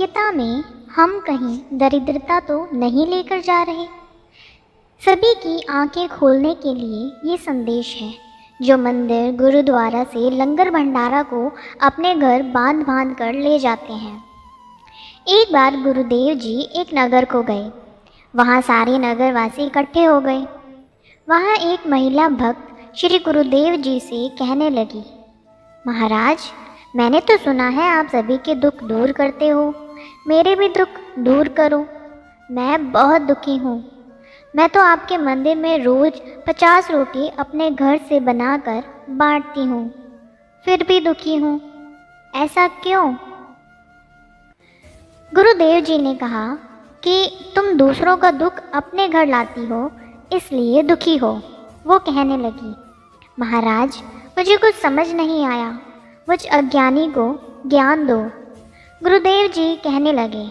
ऐक्यता में हम कहीं दरिद्रता तो नहीं लेकर जा रहे। सभी की आंखें खोलने के लिए ये संदेश है। जो मंदिर गुरुद्वारा से लंगर भंडारा को अपने घर बांध बांध कर ले जाते हैं। एक बार गुरुदेव जी एक नगर को गए। वहाँ सारे नगरवासी इकट्ठे हो गए। वहाँ एक महिला भक्त श्री गुरुदेव जी से कहने लगी, महाराज, मैंने तो सुना है आप सभी के दुख दूर करते हो, मेरे भी दुख दूर करो। मैं बहुत दुखी हूँ। मैं तो आपके मंदिर में रोज़ 50 रोटी अपने घर से बनाकर बांटती हूँ, फिर भी दुखी हूँ। ऐसा क्यों? गुरुदेव जी ने कहा कि तुम दूसरों का दुख अपने घर लाती हो, इसलिए दुखी हो। वो कहने लगी, महाराज, मुझे कुछ समझ नहीं आया, मुझ अज्ञानी को ज्ञान दो। गुरुदेव जी कहने लगे,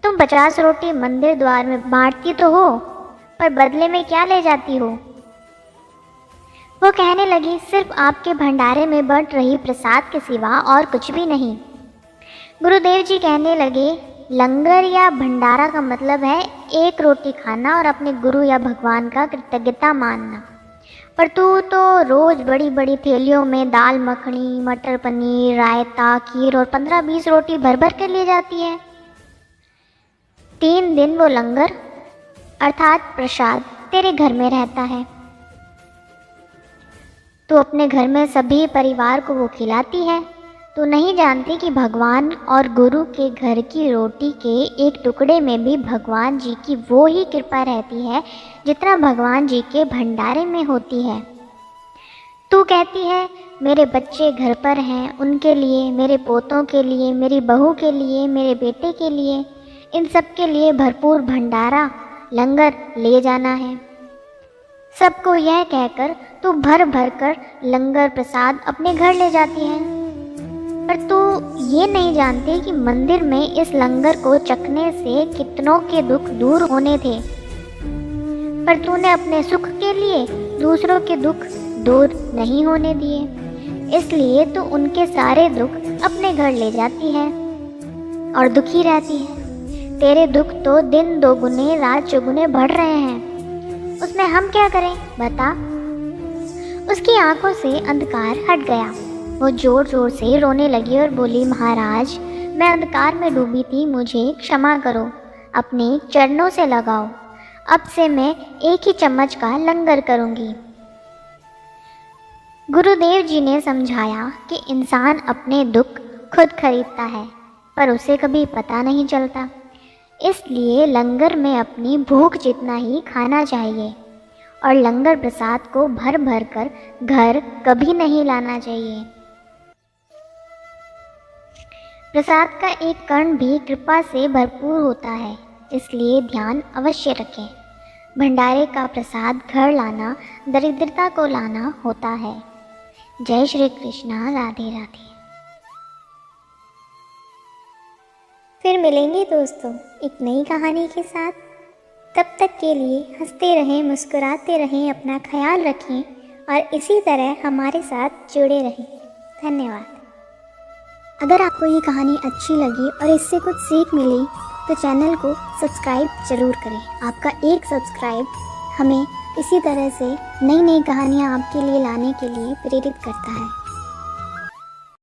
तुम 50 रोटी मंदिर द्वार में बांटती तो हो, पर बदले में क्या ले जाती हो? वो कहने लगी, सिर्फ आपके भंडारे में बंट रही प्रसाद के सिवा और कुछ भी नहीं। गुरुदेव जी कहने लगे, लंगर या भंडारा का मतलब है एक रोटी खाना और अपने गुरु या भगवान का कृतज्ञता मानना, पर तू तो रोज़ बड़ी बड़ी थैलियों में दाल मखनी, मटर पनीर, रायता, खीर और 15-20 रोटी भर भर कर ले जाती है। 3 दिन वो लंगर अर्थात प्रसाद तेरे घर में रहता है। तू अपने घर में सभी परिवार को वो खिलाती है। तू नहीं जानती कि भगवान और गुरु के घर की रोटी के एक टुकड़े में भी भगवान जी की वो ही कृपा रहती है जितना भगवान जी के भंडारे में होती है। तू कहती है, मेरे बच्चे घर पर हैं, उनके लिए, मेरे पोतों के लिए, मेरी बहू के लिए, मेरे बेटे के लिए, इन सब के लिए भरपूर भंडारा लंगर ले जाना है। सबको यह कहकर तू भर भर कर लंगर प्रसाद अपने घर ले जाती है, पर तू ये नहीं जानती कि मंदिर में इस लंगर को चखने से कितनों के दुख दूर होने थे, पर तूने अपने सुख के लिए दूसरों के दुख दूर नहीं होने दिए, इसलिए तू उनके सारे दुख अपने घर ले जाती है और दुखी रहती है। तेरे दुख तो दिन दोगुने रात चौगुने बढ़ रहे हैं, उसमें हम क्या करें बता? उसकी आंखों से अंधकार हट गया। वो जोर जोर से रोने लगी और बोली, महाराज, मैं अंधकार में डूबी थी, मुझे क्षमा करो, अपने चरणों से लगाओ। अब से मैं एक ही चम्मच का लंगर करूँगी। गुरुदेव जी ने समझाया कि इंसान अपने दुख खुद खरीदता है, पर उसे कभी पता नहीं चलता, इसलिए लंगर में अपनी भूख जितना ही खाना चाहिए और लंगर प्रसाद को भर भर कर घर कभी नहीं लाना चाहिए। प्रसाद का एक कण भी कृपा से भरपूर होता है, इसलिए ध्यान अवश्य रखें। भंडारे का प्रसाद घर लाना दरिद्रता को लाना होता है। जय श्री कृष्णा, राधे राधे। फिर मिलेंगे दोस्तों एक नई कहानी के साथ। तब तक के लिए हंसते रहें, मुस्कुराते रहें, अपना ख्याल रखें और इसी तरह हमारे साथ जुड़े रहें। धन्यवाद। अगर आपको ये कहानी अच्छी लगी और इससे कुछ सीख मिली तो चैनल को सब्सक्राइब ज़रूर करें। आपका एक सब्सक्राइब हमें इसी तरह से नई नई कहानियाँ आपके लिए लाने के लिए प्रेरित करता है।